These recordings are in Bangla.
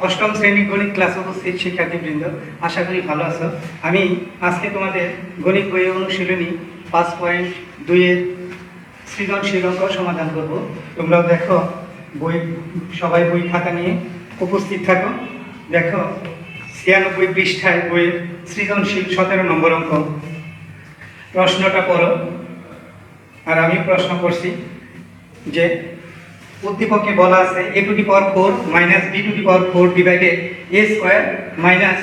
অষ্টম শ্রেণী গণিত ক্লাস উপস্থিত শিক্ষার্থীবৃন্দ, আশা করি ভালো আছো। আমি আজকে তোমাদের গণিত বই অনুশীলনী 5.2 সৃজনশীল অঙ্ক সমাধান করব। তোমরাও দেখো, বই সবাই বই খাতা নিয়ে উপস্থিত থাকো। দেখো 96 পৃষ্ঠায় বইয়ের সৃজনশীল 17 নম্বর অঙ্ক। প্রশ্নটা পড়ো আর আমি প্রশ্ন করছি যে উদ্দীপকে বলা আছে a⁴ minus b⁴ divided a square minus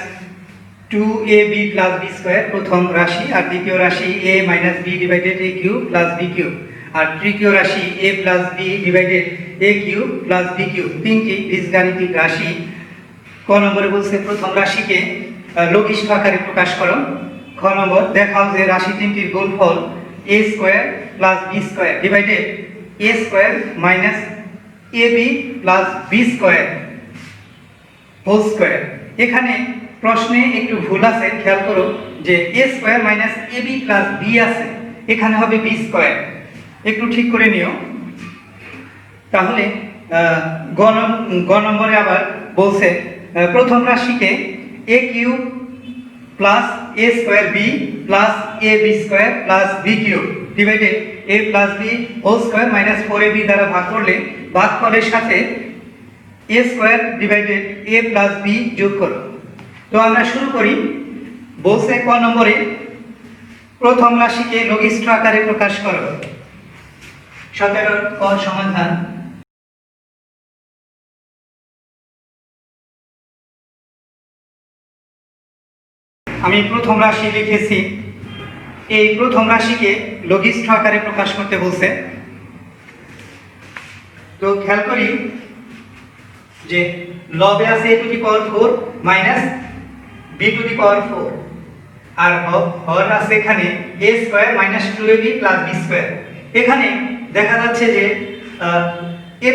2ab plus b square প্রথম রাশি, আর দ্বিতীয় রাশি a minus b divided a cube plus b cube, আর তৃতীয় রাশি a plus b divided a cube plus b cube. তিনটি বীজগাণিতিক রাশি। ক নম্বরে বলছে প্রথম রাশিকে লঘিষ্ঠ আকারে প্রকাশ করো। খ নম্বর দেখাও যে রাশি তিনটির গুণফল a square plus b square divided a square minus ab plus b square whole square. এখানে প্রশ্নে একটু ভুল আছে, খেয়াল করো যে a square minus ab plus b আছে, এখানে হবে b স্কোয়ার। একটু ঠিক করে নিও। তাহলে গ নম্বরে আবার বলছে প্রথম রাশিকে a cube plus a square b plus ab square plus b cube divided a plus b whole square minus 4ab দ্বারা ভাগ করলে ভাগফলের সাথে a square divided a plus b যোগ করো। তো আমরা শুরু করি। বলছে ক নম্বরে প্রথম রাশিকে লঘিষ্ঠ আকারে প্রকাশ করো। 17 ক সমাধান। আমি প্রথম রাশি লিখেছি। এই প্রথম রাশিকে লঘিষ্ঠ আকারে প্রকাশ করতে বলছে। তো খেয়াল করি যে লবে আছে a⁴ মাইনাস b⁴ আর হর আছে এখানে a square minus 2ab plus b square. এখানে দেখা যাচ্ছে যে a⁴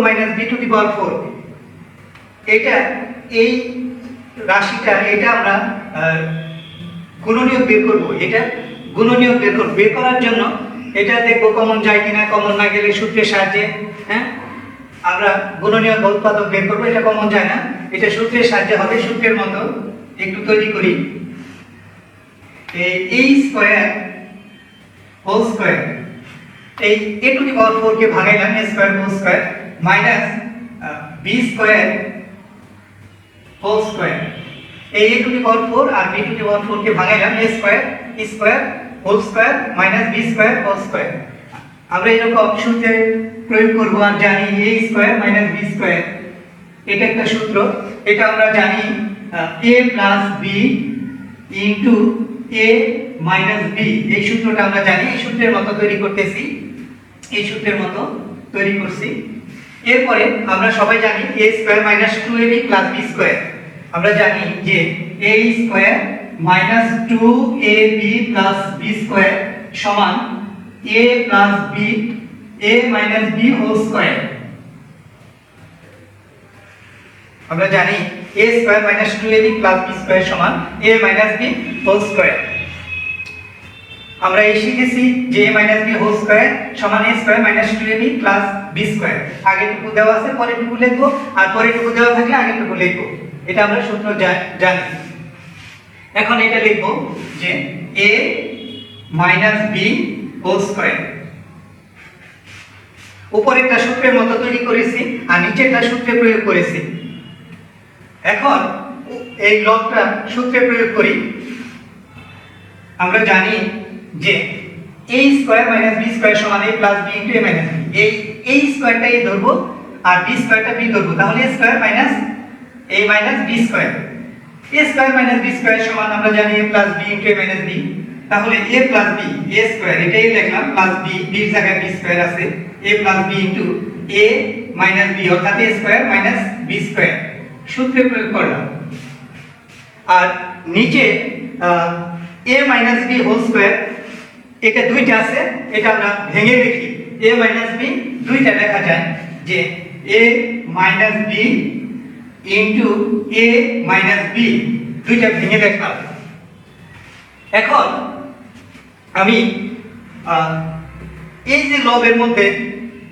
মাইনাস b⁴ এটা এই রাশিটা, এটা আমরা গুণনীয়ক বের করব। এটা গুণনীয়ক বের করব। বের করার জন্য এটা দেখব কমন যায় কিনা। কমন না গেলে সূত্রের সাহায্যে আমরা গুণনীয়ক বা উৎপাদক বের করব। এটা কমন যায় না, এটা সূত্রের সাহায্যে হবে। সূত্রের মতো একটু তৈরি করি। এই a স্কয়ার হোল স্কয়ার, এই a⁴ কে ভাগাইলাম a square whole square minus b square whole square. এই a⁴ আর b⁴ কে ভাগাইলাম a square whole square minus b square whole square. আমরা এরকম সূত্রে প্রয়োগ করব আর জানি a square minus b square, এটা একটা সূত্র। এটা আমরা জানি a plus b into a minus b, এই সূত্রটা আমরা জানি। এই সূত্রের মতো তৈরি করতেছি, এই সূত্রের মতো তৈরি করছি। এরপরে আমরা সবাই জানি a square minus 2ab plus b square. আমরা জানি যে a square minus 2ab plus b square সমান a plus b a minus b whole square. আমরা জানি a square minus 2ab plus b square সমান a minus b whole square. আমরা এই শিখেছি যে a minus b whole square সমান a square minus 2ab plus b square. আগেরটুকু দেওয়া আছে, পরেরটুকু লিখবো, আর পরেরটুকু দেওয়া থাকলে আগেরটুকু লিখবো। এটা আমরা সূত্র জানি। এখন এটা লিখবো যে a minus b whole square. উপরেরটা সূত্রের মতো তৈরি করেছি আর নিচেরটা সূত্রে প্রয়োগ করেছি। এখন এই লগটা সূত্রে প্রয়োগ করি। আমরা জানি যে a square minus b square সমান a plus b into a minus b। এই স্কয়ারটা a ধরবো আর b স্কয়ারটা b ধরবো, তাহলে a square minus a minus b square. a square minus b square সমান আমরা জানি a plus b into a minus b। তাহলে a plus b a square, এটাই লিখলাম, প্লাস b, b এর জায়গায় b স্কয়ার আছে, a plus b into a minus b, অর্থাৎ a square minus b square. সূত্রে প্রয়োগ করলাম। আর নিচে a minus b whole square, এটা দুইটা আছে, এটা আমরা ভেঙে লিখি। a মাইনাস b দুইটা লেখা যায় যে a minus b into a minus b, দুইটা ভেঙে লিখলাম। এখন আমি এই যে লবের মধ্যে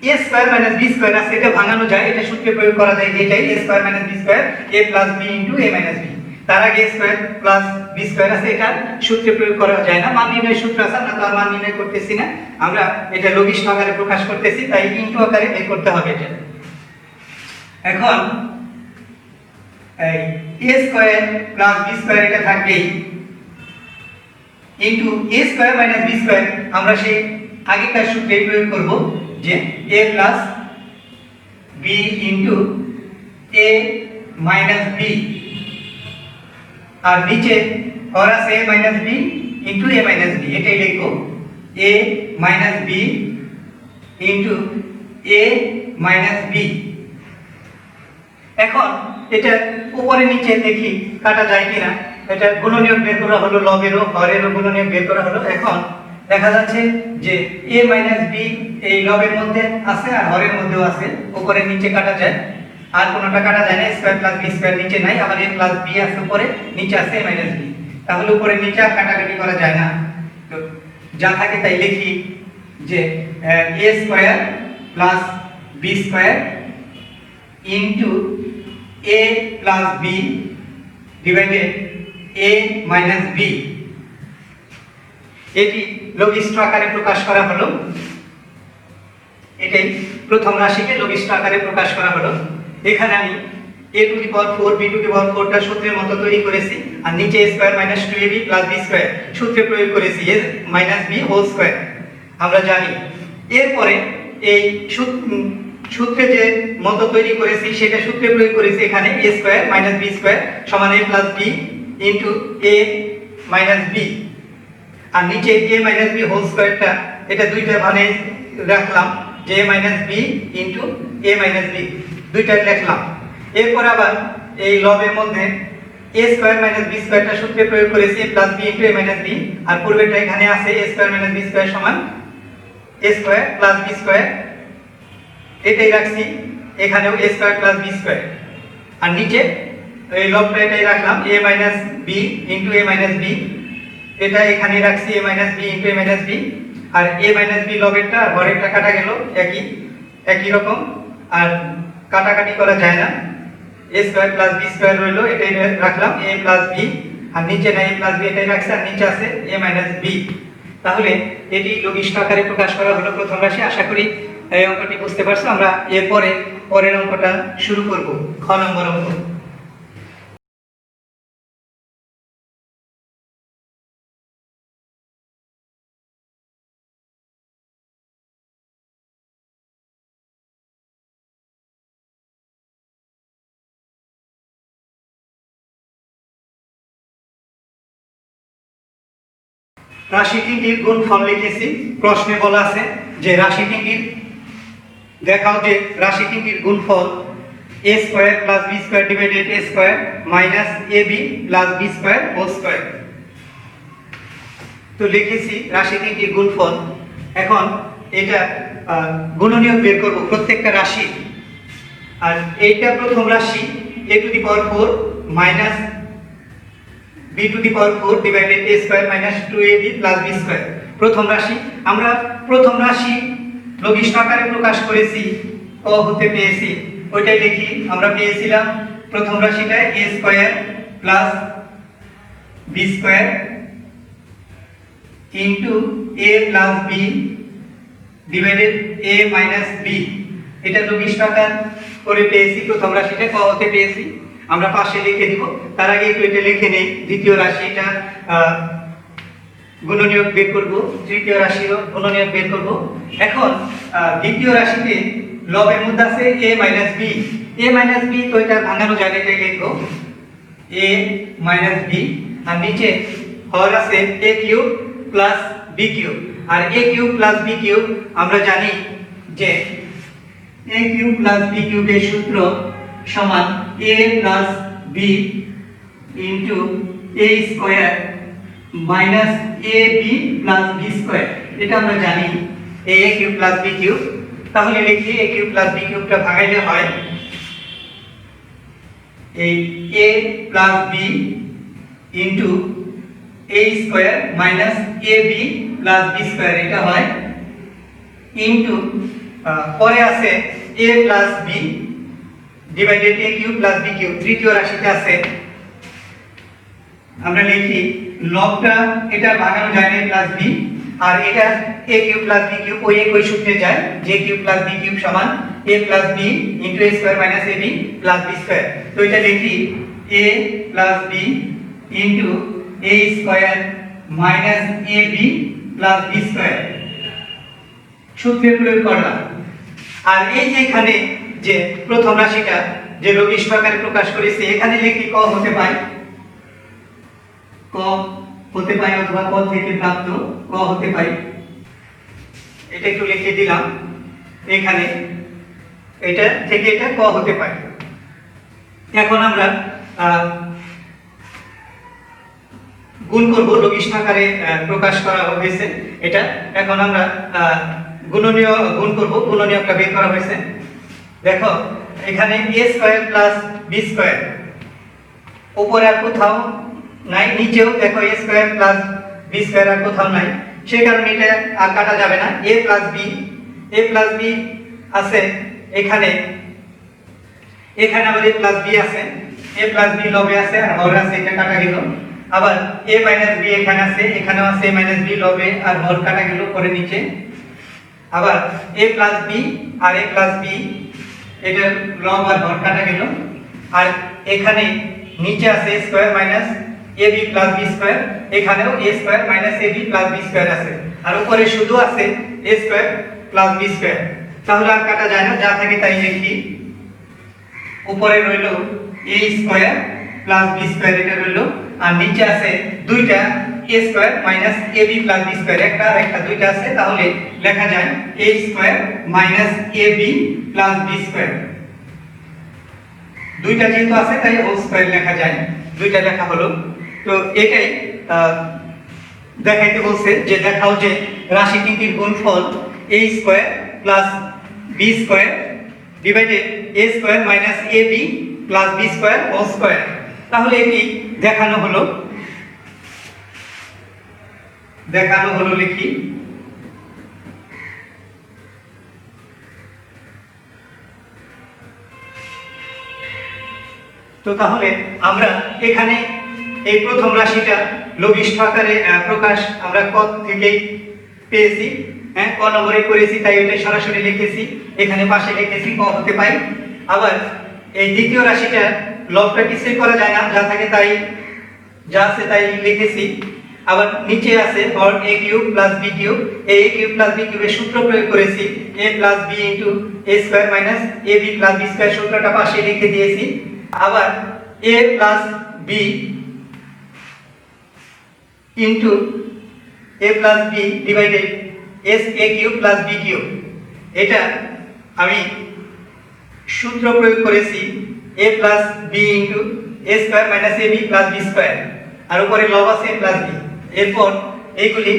এ স্কয়ার মাইনাস বি স্কয়ার আছে, এটা ভাঙানো যায়, এটা সূত্রে প্রয়োগ করা যায় যে এটাই এ square minus B square A plus B into a minus B. তার আগে এ স্কয়ার প্লাস বি স্কয়ার আছে, এটা সূত্রে প্রয়োগ করা যায় না, মান নির্ণয়ের সূত্র আছে, আমরা তো আর মান নির্ণয় করতেছি না, আমরা এটা লঘিষ্ঠ আকারে প্রকাশ করতেছি, তাই ইনটু আকারে বের করতে হবে এটা। এখন এই এ স্কয়ার প্লাস বি স্কয়ার এটা থাকবেই into a square minus B square, আমরা সেই আগেকার সূত্রে প্রয়োগ করব যে a plus b into a minus b, আর নিচে হর আছে a minus b into a minus b, এটাই লিখব a minus b into a minus b। এখন এটা উপরে নিচে দেখি কাটা যায় কিনা, এটা গুণনীয়ক বের করা হলো, লবেরও হরেরও গুণনীয়ক বের করা হলো। এখন দেখা যাচ্ছে যে a মাইনাস b এই লবের মধ্যে আছে আর হরের মধ্যেও আছে, উপরে নিচে কাটা যায়, আর কোনোটা কাটা যায় না, স্কয়ার প্লাস বি স্কয়ার নিচে নাই, আবার a প্লাস b আছে উপরে, নিচে আছে a মাইনাস b, তাহলে উপরে নিচে আর কাটাকাটি করা যায় না, তো যা থাকে তাই লিখি যে a square plus b square into a plus b divided a minus b, এটি লঘিষ্ঠ আকারে প্রকাশ করা হলো। এটাই প্রথম রাশিকে লঘিষ্ঠ আকারে প্রকাশ করা হলো। এখানে আমি a to the power 4 b to the power 4 টা সূত্রের মতো তৈরি করেছি, আর নিচে a square minus 2ab plus b square সূত্রে প্রয়োগ করেছি a minus b whole square, আমরা জানি। এরপরে এই সূত্রে যে মতো তৈরি করেছি সেটা সূত্রে প্রয়োগ করেছি এখানে a square minus b square সমান a plus b into a minus b, আর নিচে a মাইনাস b হোল স্কয়ারটা এটা দুইটা মানে রাখলাম যে a minus b into a minus b, দুইটা লিখলাম। এরপর আবার এই লবের মধ্যে a স্কয়ার মাইনাস b স্কয়ারটা সূত্রে প্রয়োগ করেছি a plus b into a minus b, আর পূর্বেরটা এখানে আছে a square minus b square সমান a square plus b square, এটাই রাখছি এখানেও a square plus b square, আর নিচে এই লবটা এটাই রাখলাম a minus b into a minus b, এটা এখানে রাখছি a minus b into a minus b, আর a মাইনাস b লবেরটা আর হরেরটা কাটা গেল একই রকম, আর কাটাকাটি করা যায় না, a square plus b square রইলো, এটাই রাখলাম a প্লাস b, আর নিচে না a প্লাস b এটাই রাখছি, আর নিচে আছে a মাইনাস b। তাহলে এটি লঘিষ্ঠ আকারে প্রকাশ করা হলো প্রথম রাশি। আশা করি এই অঙ্কটি বুঝতে পারছো। আমরা এরপরে পরের অঙ্কটা শুরু করব, খ নম্বর অঙ্ক। রাশি তিনটির গুণফল লিখেছি, প্রশ্নে বলা আছে যে রাশি তিনটির দেখাও যে রাশি তিনটির গুণফল a square plus b square divided a square minus ab plus b square whole square. তো লিখেছি রাশি তিনটির গুণফল। এখন এটা গুণনীয়ক বের করব প্রত্যেকটা রাশি, আর এইটা প্রথম রাশি a to the power 4 minus b to the power 4 divided a square minus 2ab plus b square প্রথম রাশি। আমরা প্রথম রাশি লঘিষ্ঠ আকারে প্রকাশ করেছি, ক হতে পেয়েছি, ওইটাই লিখি। আমরা পেয়েছিলাম প্রথম রাশিটা a square plus b square into a plus b divided a minus b, এটা লঘিষ্ঠ আকার করে পেয়েছি প্রথম রাশিটা, ক হতে পেয়েছি। আমরা পাশে লিখে দিব, তার আগে একটু এটা লিখে নেই। দ্বিতীয় রাশি এটা গুণনীয়ক বের করব, তৃতীয় রাশিরও গুণনীয়ক বের করব। এখন দ্বিতীয় রাশিতে লবের মধ্যে আছে a minus b, a minus b, তো এটা ভাঙানো যায় না, এটাই লিখব a মাইনাস b, আর নিচে হর আছে a cube plus b cube, আর a cube plus b cube আমরা জানি যে a কিউব প্লাস b কিউবের সূত্র সমান a plus b into a square minus ab plus b square, এটা আমরা জানি a cube plus b cube. তাহলে লিখি a কিউব প্লাস b কিউবটা ভাঙাইলে হয় এই a plus b into a square minus ab plus b square, এটা হয় ইনটু পরে আছে a plus b divided a cube plus b cube. তৃতীয় রাশিতে আছে আমরা লিখি লবটা এটা ভাঙানো যায় না প্লাস b, আর এটা a cube plus b cube ওই একই সূত্রে যায় j cube plus b cube সমান a plus b into a square minus ab plus b square. তো এটা লিখি a plus b into a square minus ab plus b square সূত্রে প্রয়োগ করলাম। আর এই যে এখানে যে প্রথম রাশিটা যে লঘিষ্ঠ আকারে প্রকাশ করেছি এখানে লিখি ক হতে পাই, ক হতে পাই অথবা ক থেকে প্রাপ্ত ক হতে পাই। এটা একটু লিখে দিলাম এখানে, এটা থেকে এটা ক হতে পাই। এখন আমরা গুণ করব, লঘিষ্ঠ আকারে প্রকাশ করা হয়েছে এটা। এখন আমরা গুণনীয় গুণ করব, গুণনীয়কটা বের করা হয়েছে। দেখো এখানে a square plus b square, উপরে আর কোথাও নাই, নিচেও দেখো a square plus b square আর কোথাও নাই, সেই কারণে এটা আর কাটা যাবে না। a প্লাস b আছে এখানে, এখানে আবার a প্লাস b আছে, a প্লাস b লবে আছে আর হর আছে, এটা কাটা গেল। আবার a মাইনাস b এখানে আছে, এখানেও আছে a মাইনাস b লবে আর হর কাটা গেল পরে নিচে। আবার a প্লাস b আর a প্লাস b এটা লব আর হর কাটা গেল। আর এখানে নিচে আছে a square minus ab plus b square, এখানেও a square minus ab plus b square আছে, আর উপরে শুধু আছে a square plus b square. তাহলে আর কাটা যায় না, যা থাকে তাই লিখি। উপরে রইল a square plus b square এটা রইল, আর নিচে আছে দুইটা a square minus ab plus b square, একটা আর একটা দুইটা আছে, তাহলে লেখা যায় a square minus ab plus b square. দুইটা যেহেতু আছে তাই হোল স্কয়ার লেখা যায়, দুইটা লেখা হলো। তো এটাই দেখাইতে বলছে যে দেখাও যে রাশি তিনটির গুণফল a square plus b square divided a square minus ab plus b square whole square. তাহলে এটি দেখানো হলো, লিখি। তো তাহলে আমরা এখানে এই প্রথম রাশিটা লঘিষ্ঠ আকারে প্রকাশ আমরা ক থেকেই পেয়েছি, হ্যাঁ ক নম্বরে করেছি তাই এটা সরাসরি লিখেছি, এখানে পাশে লিখেছি ক হতে পাই। আবার এই দ্বিতীয় রাশিটা লবটা কিছুই করা যায় না, যা থাকে তাই, যা আছে তাই লিখেছি। আবার নিচে আছে হর a cube plus b cube, এই a কিউব প্লাস b কিউবের সূত্র প্রয়োগ করেছি a plus b into a square minus ab plus b square, সূত্রটা পাশে লিখে দিয়েছি। আবার a plus b into a plus b divided s a cube plus b cube, এটা আমি সূত্র প্রয়োগ করেছি a plus b into a square minus ab plus b square, আর উপরে লব আছে প্লাস b। এরপর এইগুলি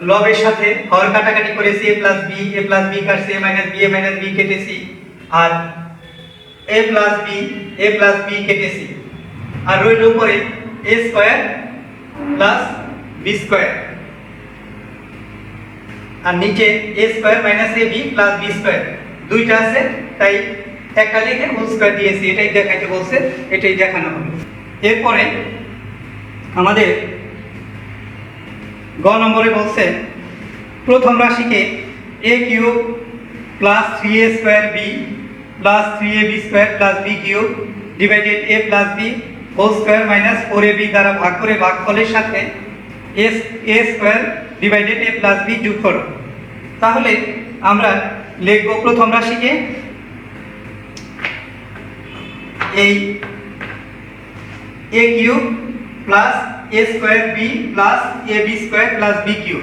লবের সাথে হর কাটাকাটি করেছি, a প্লাস b কাটছি, a মাইনাস b কেটেছি, আর a প্লাস b কেটেছি, আর রইল উপরে a square plus b square, আর নিচে a square minus ab plus b square, দুইটা আছে তাই একটা লিখে হোল স্কয়ার দিয়েছি। এটাই দেখাইতে বলছে, এটাই দেখানো হবে। এরপরে আমাদের গ নম্বরে বলছে প্রথম রাশিকে a cube plus 3a square b plus 3ab square plus b cube divided a plus b whole square minus 4ab দ্বারা ভাগ করে ভাগফলের সাথে a square divided a plus b যোগ করো। তাহলে আমরা লিখব প্রথম রাশিকে এই a cube plus a square b plus ab square plus b cube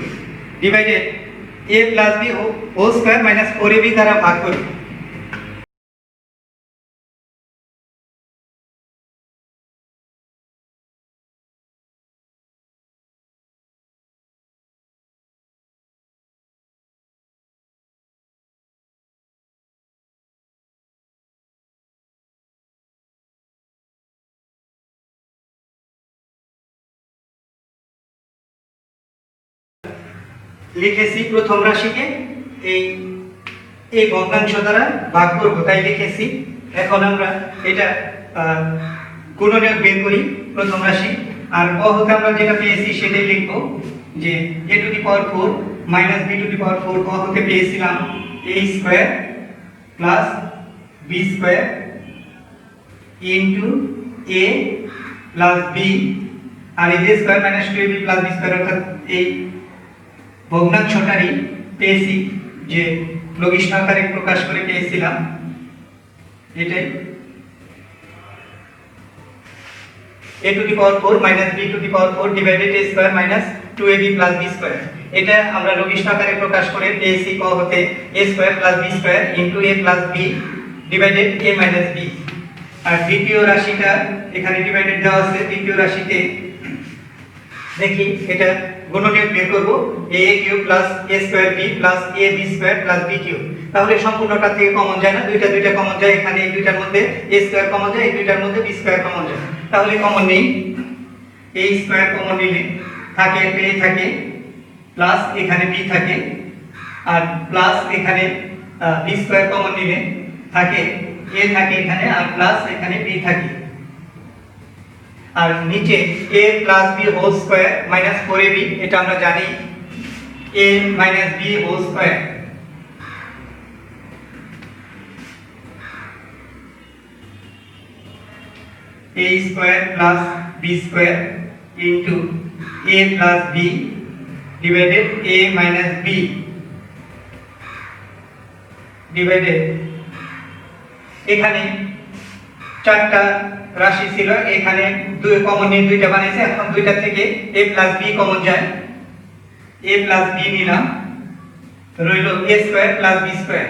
divided a plus b whole square minus 4ab দ্বারা ভাগ করি। লিখেছি প্রথম রাশিকে এই এই ভগ্নাংশ দ্বারা ভাগ করব, তাই লিখেছি। এখন আমরা এটা গুণনীয়ক বের করি প্রথম রাশি। আর ক হতে আমরা যেটা পেয়েছি সেটাই লিখব, যে a to the power 4 minus b to the power 4 ক হতে পেয়েছিলাম a square plus b square into a plus b, আর এই a square minus 2ab plus b square, অর্থাৎ এই ভগ্নাংশটারই পেয়েছি, যে লঘিষ্ঠ আকারে প্রকাশ করে পেয়েছিলাম এটাই a to the power 4 minus b to the power 4 divided a square minus 2ab plus b square. এটা আমরা লঘিষ্ঠ আকারে প্রকাশ করে পেয়েছি ক হতে a square plus b square into a plus b divided a minus b। আর দ্বিতীয় রাশিটা এখানে ডিভাইডেড দেওয়া আছে। দ্বিতীয় রাশিতে দেখি এটা গুণনীয়ক বের করব, a cube plus a square b plus ab square plus b cube. তাহলে সম্পূর্ণটা থেকে কমন যায় না, দুইটা কমন যায়, এখানে এই দুইটার মধ্যে a স্কয়ার কমন যায়, এই দুইটার মধ্যে b স্কয়ার কমন যায়। তাহলে কমন নেই, a স্কয়ার কমন নিলে থাকে একটা a থাকে, প্লাস এখানে b থাকে, আর প্লাস এখানে b স্কয়ার কমন নিলে থাকে a থাকে এখানে, আর প্লাস এখানে b থাকে। আর নিচে a plus b whole square minus 4ab, এটা আমরা জানি a minus b whole square. a square plus b square into a plus b divided a minus b divided, এখানে চারটা রাশি ছিল, এখানে দুই কমন নিয়ে দুইটা বানিয়েছে। এখন দুইটা থেকে a প্লাস b কমন যায়, a প্লাস b নিলাম, রইল a square plus b square,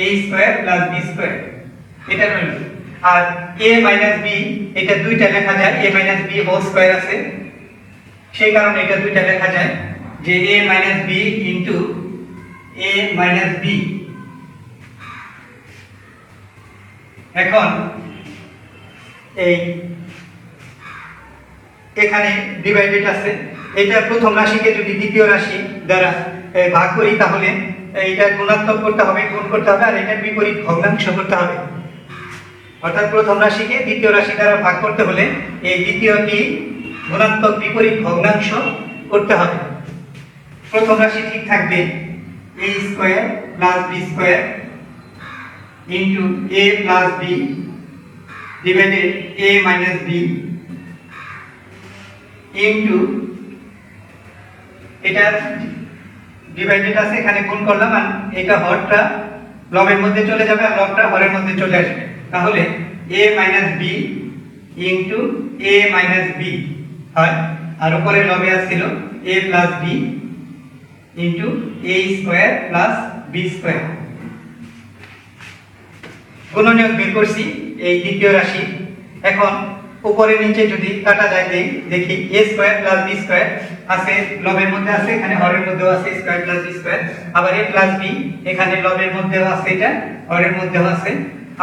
a square plus b square, এটা রইল। আর a মাইনাস b এটা দুইটা লেখা যায়, a minus b whole square আছে, সেই কারণে এটা দুইটা লেখা যায়, যে a minus b into a minus b। এখন এই এখানে ডিভাইডেড আছে, এটা প্রথম রাশিকে যদি দ্বিতীয় রাশি দ্বারা ভাগ করি তাহলে এটা গুণাত্মক করতে হবে, গুণ করতে হবে, আর এটা বিপরীত ভগ্নাংশ করতে হবে। অর্থাৎ প্রথম রাশিকে দ্বিতীয় রাশি দ্বারা ভাগ করতে হলে এই দ্বিতীয়টি গুণাত্মক বিপরীত ভগ্নাংশ করতে হবে। প্রথম রাশি ঠিক থাকবে a square plus b square into a plus b divided a minus b into, এটা ডিভাইডেড আছে এখানে গুণ করলাম, আর এটা হরটা লবের মধ্যে চলে যাবে আর লবটা হরের মধ্যে চলে আসবে। তাহলে a minus b into a minus b হয়, আর উপরে লবে আসছিল a plus b into a square plus b square. গুণনীয়ক বের করছি এই দ্বিতীয় রাশি। এখন উপরে নিচে যদি কাটা যায় দেখি a square plus b square আছে, লবের মধ্যে আছে, এখানে হরের মধ্যেও আছে স্কয়ার প্লাস b স্কয়ার, আবার a প্লাস b এখানে লবের মধ্যেও আছে, এটা হরের মধ্যেও আছে,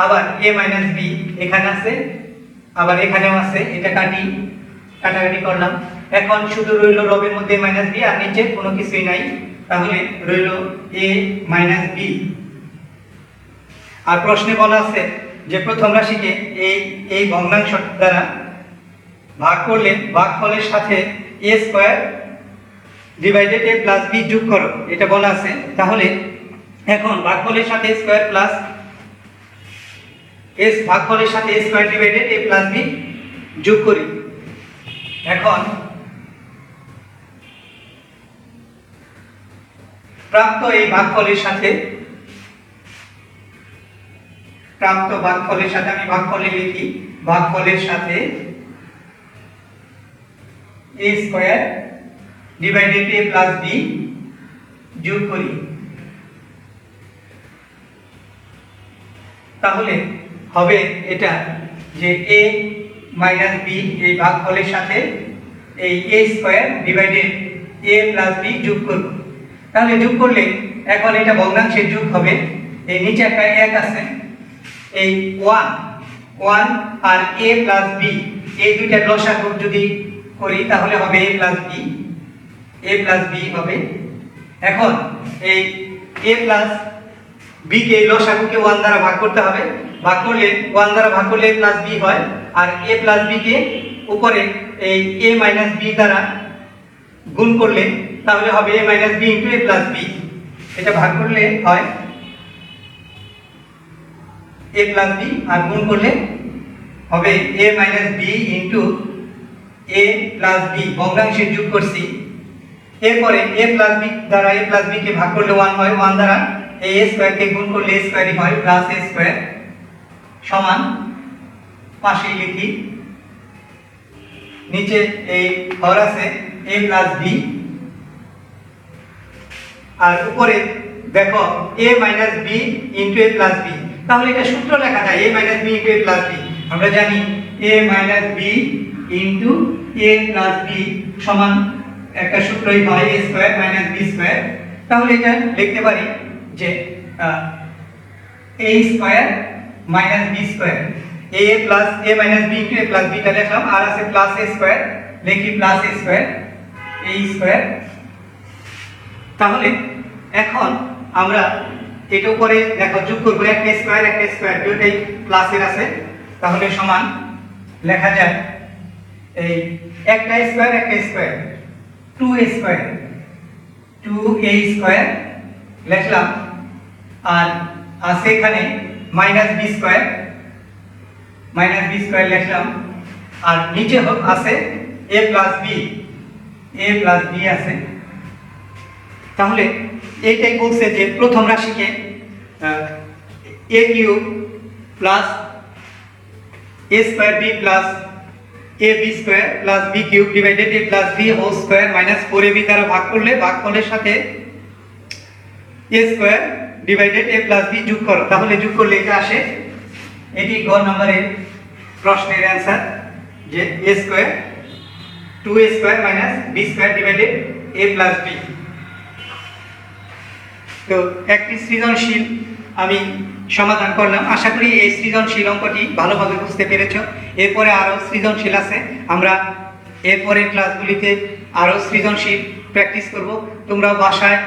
আবার a মাইনাস b এখানে আছে, আবার এখানেও আছে, এটা কাটাকাটি করলাম। এখন শুধু রইল লবের মধ্যে মাইনাস b, আর নিচে কোনো কিছুই নাই, তাহলে রইল a মাইনাস b। আর প্রশ্নে বলা আছে যে প্রথম রাশিকে এই ভগ্নাংশ দ্বারা ভাগ করলে ভাগফলের সাথে a square divided a plus b যোগ করো, এটা বলা আছে। তাহলে এখন ভাগফলের সাথে স্কয়ার প্লাস s ভাগফলের সাথে a square divided a plus b যোগ করি। এখন প্রাপ্ত এই ভাগফলের সাথে আমি ভাগফলে লিখি, ভাগফলের সাথে a square divided a plus b যোগ করি। তাহলে হবে এটা যে a মাইনাস b এই ভাগফলের সাথে এই a square divided a plus b যোগ করব। তাহলে যোগ করলে এখন এটা ভগ্নাংশের যোগ হবে, এই নিচে একটা 1 আছে, এই 1 আর a প্লাস b এই দুইটা লসাগু যদি করি তাহলে হবে a প্লাস b হবে। এখন এই এ প্লাস বি কে লসাগুকে 1 দ্বারা ভাগ করতে হবে, ভাগ করলে 1 দ্বারা ভাগ করলে প্লাস বি হয়, আর এ প্লাস বি কে উপরে এই এ মাইনাস বি দ্বারা গুণ করলে তাহলে হবে এ মাইনাস বি ইন্টু এ প্লাস বি। এটা ভাগ করলে হয় এ প্লাস বি, আর গুণ করলে হবে এ মাইনাস বি ইন্টু এ প্লাস বি, ভগ্নাংশের যোগ করছি। এরপরে এ প্লাস বি দ্বারা এ প্লাস বি কে ভাগ করলে 1 হয়, 1 দ্বারা এ স্কয়ার কে গুণ করলে এ স্কয়ারই হয়, প্লাস এ স্কয়ার সমান পাশে লিখি, নিচে এই হর আছে এ প্লাস বি, আর উপরে দেখো এ মাইনাস বি ইন্টু এ প্লাস বি। তাহলে এটা সূত্র লেখা যায় এ মাইনাস বি ইন্টু এ প্লাস বি। আমরা জানি এ মাইনাস বি ইন্টু এ প্লাস বি সমান একটা সূত্রই হয় এ স্কয়ার মাইনাস বি স্কয়ার। তাহলে এটা লিখতে পারি যে এ স্কয়ার মাইনাস বি স্কয়ার, এ প্লাস এ মাইনাস বি ইন্টু এ প্লাস বিটা লিখলাম, আর আছে প্লাস এ স্কয়ার, লিখি প্লাস এ স্কয়ার এ স্কয়ার। তাহলে এখন আমরা এটা উপরে দেখো যোগ করব, একটা স্কয়ার দুটোই প্লাসের আছে, তাহলে সমান লেখা যায় এই একটা স্কয়ার 2a স্কয়ার লিখলাম, আর আছে এখানে মাইনাস বি স্কয়ার লিখলাম, আর নিচে আছে a প্লাস বি আছে। তাহলে এইটাই বলছে যে প্রথম রাশিকে a cube plus a square b plus ab square plus b cube divided a plus b whole square minus 4ab দ্বারা ভাগ করলে ভাগফলের সাথে a square divided a plus b যোগ করো, তাহলে যোগ করলে এটা আসে। এটি গ নম্বরের প্রশ্নের অ্যান্সার যে a square 2a square minus b square divided a plus b। তো একটি সৃজনশীল আমি সমাধান করলাম। আশা করি এই সৃজনশীল অঙ্কটি ভালোভাবে বুঝতে পেরেছো। এরপরে আরও সৃজনশীল আছে, আমরা এরপরের ক্লাসগুলিতে আরও সৃজনশীল প্র্যাকটিস করব। তোমরা বাসায়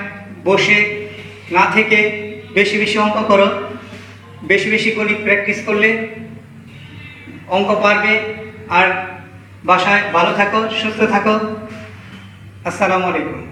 বসে না থেকে বেশি বেশি অঙ্ক করো, বেশি বেশি গণিত প্র্যাকটিস করলে অঙ্ক পারবে। আর বাসায় ভালো থাকো, সুস্থ থাকো। আসসালামু আলাইকুম।